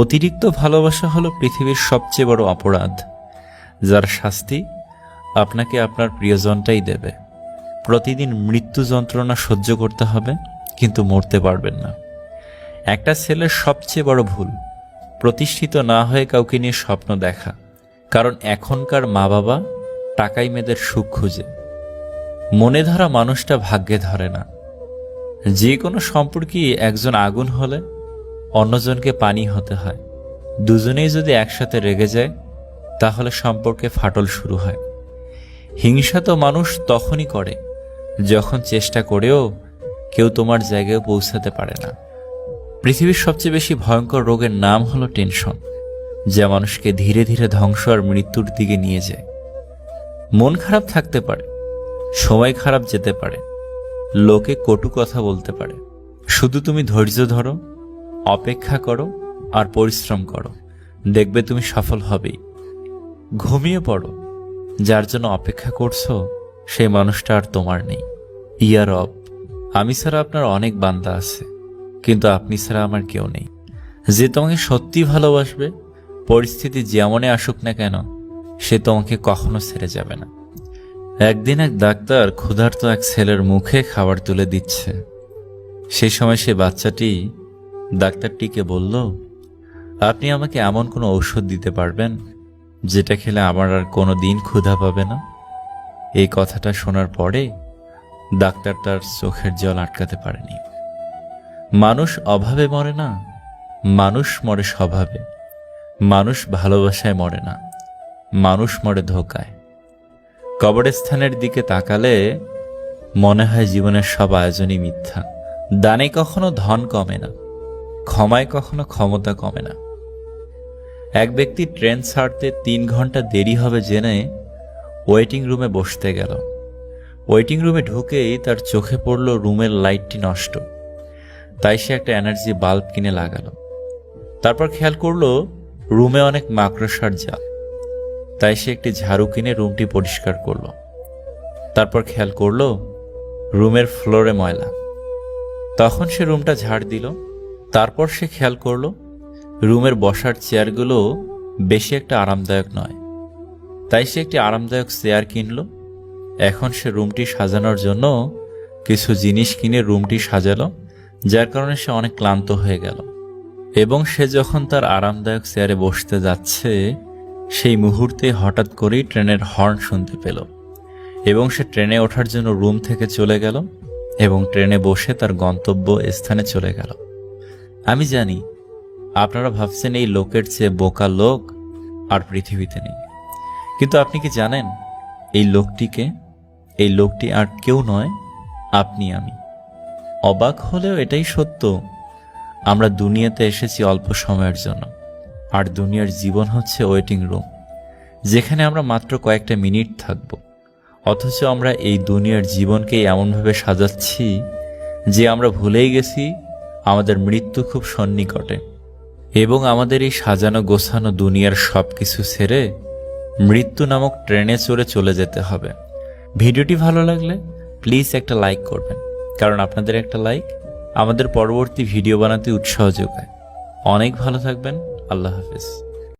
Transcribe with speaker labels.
Speaker 1: অতিরিক্ত ভালোবাসা হলো পৃথিবীর সবচেয়ে বড় অপরাধ, যার শাস্তি আপনাকে আপনার প্রিয়জনটাই দেবে। প্রতিদিন মৃত্যু যন্ত্রণা সহ্য করতে হবে, কিন্তু মরতে পারবেন না। একটা ছেলের সবচেয়ে বড় ভুল প্রতিষ্ঠিত না হয়ে কাউকে নিয়ে স্বপ্ন দেখা, কারণ এখনকার মা বাবা টাকাই মেয়েদের সুখ খুঁজে। মনে ধরা মানুষটা ভাগ্যে ধরে না। যে কোনো সম্পর্কই একজন আগুন হলে অন্যজনকে পানি হতে হয়। দুজনেই যদি একসাথে রেগে যায়, তাহলে সম্পর্কে ফাটল শুরু হয়। হিংসা তো মানুষ তখনই করে যখন চেষ্টা করেও কেউ তোমার জায়গায় পৌঁছাতে পারে না। পৃথিবীর সবচেয়ে বেশি ভয়ঙ্কর রোগের নাম হলো টেনশন, যা মানুষকে ধীরে ধীরে ধ্বংস আর মৃত্যুর দিকে নিয়ে যায়। মন খারাপ থাকতে পারে, সময় খারাপ যেতে পারে, লোকে কটু কথা বলতে পারে, শুধু তুমি ধৈর্য ধরো, অপেক্ষা করো আর পরিশ্রম করো, দেখবে তুমি সফল হবেই। ঘুমিয়ে পড়ো, যার জন্য অপেক্ষা করছো সেই মানুষটা আর তোমার নেই। ইয়া রব, আমি ছাড়া আপনার অনেক বান্দা আছে, কিন্তু আপনি ছাড়া আমার কেউ নেই। যে তোমাকে সত্যি ভালোবাসবে, পরিস্থিতি যেমনই আসুক না কেন, সে তোমাকে কখনো ছেড়ে যাবে না। একদিন এক ডাক্তার ক্ষুধার্ত এক ছেলের মুখে খাবার তুলে দিচ্ছে। সেই সময় সে বাচ্চাটি ডাক্তারটিকে বলল, আপনি আমাকে এমন কোনো ঔষধ দিতে পারবেন যেটা খেলে আমার আর কোনো দিন ক্ষুধা পাবে না? এই কথাটা শোনার পরে ডাক্তার তার চোখের জল আটকাতে পারেনি। মানুষ অভাবে মরে না, মানুষ মরে স্বভাবে। মানুষ ভালোবাসায় মরে না, মানুষ মরে ধোঁকায়। কবরস্থানের দিকে তাকালে মনে হয় জীবনের সব আয়োজনই মিথ্যা। দানে কখনো ধন কমে না, ক্ষমায় কখনো ক্ষমতা কমে না। এক ব্যক্তি ট্রেন ছাড়তে 3 ঘন্টা দেরি হবে জেনে ওয়েটিং রুমে বসতে গেল। ওয়েটিং রুমে ঢুকেই তার চোখে পড়ল রুমের লাইটটি নষ্ট। তাই সে একটা এনার্জি বাল্ব কিনে লাগালো। তারপর খেয়াল করলো রুমে অনেক মাকড়সার জাল। তাই সে একটি ঝাড়ু কিনে রুমটি পরিষ্কার করলো। তারপর খেয়াল করলো রুমের ফ্লোরে ময়লা। তখন সে রুমটা ঝাড় দিল। তারপর সে খেয়াল করলো রুমের বসার চেয়ারগুলো বেশি একটা আরামদায়ক নয়। তাই সে একটি আরামদায়ক চেয়ার কিনলো। এখন সে রুমটি সাজানোর জন্য কিছু জিনিস কিনে রুমটি সাজালো, যার কারণে সে অনেক ক্লান্ত হয়ে গেল। এবং সে যখন তার আরামদায়ক চেয়ারে বসতে যাচ্ছে, সেই মুহূর্তে হঠাৎ করেই ট্রেনের হর্ন শুনতে পেল এবং সে ট্রেনে ওঠার জন্য রুম থেকে চলে গেল এবং ট্রেনে বসে তার গন্তব্য স্থানে চলে গেল। আমি জানি আপনারা ভাবছেন এই লোকের চেয়ে বোকা লোক আর পৃথিবীতে নেই, কিন্তু আপনি কি জানেন এই লোকটিকে? এই লোকটি আর কেউ নয়, আপনি আমি। অবাক হলেও এটাই সত্য, আমরা দুনিয়াতে এসেছি অল্প সময়ের জন্য, আর দুনিয়ার জীবন হচ্ছে ওয়েটিং রুম, যেখানে আমরা মাত্র কয়েকটা মিনিট থাকব। অথচ আমরা এই দুনিয়ার জীবনকে এমনভাবে সাজাচ্ছি যে আমরা ভুলেই গেছি আমাদের মৃত্যু খুব সন্নিকটে। এবং আমাদের এই সাজানো গোছানো দুনিয়ার সব কিছু ছেড়ে মৃত্যু নামক ট্রেনে চলে যেতে হবে। ভিডিওটি ভালো লাগলে প্লিজ একটা লাইক করবেন, কারণ আপনাদের একটা লাইক আমাদের পরবর্তী ভিডিও বানাতে উৎসাহ যোগায়। অনেক ভালো থাকবেন। আল্লাহ হাফেজ।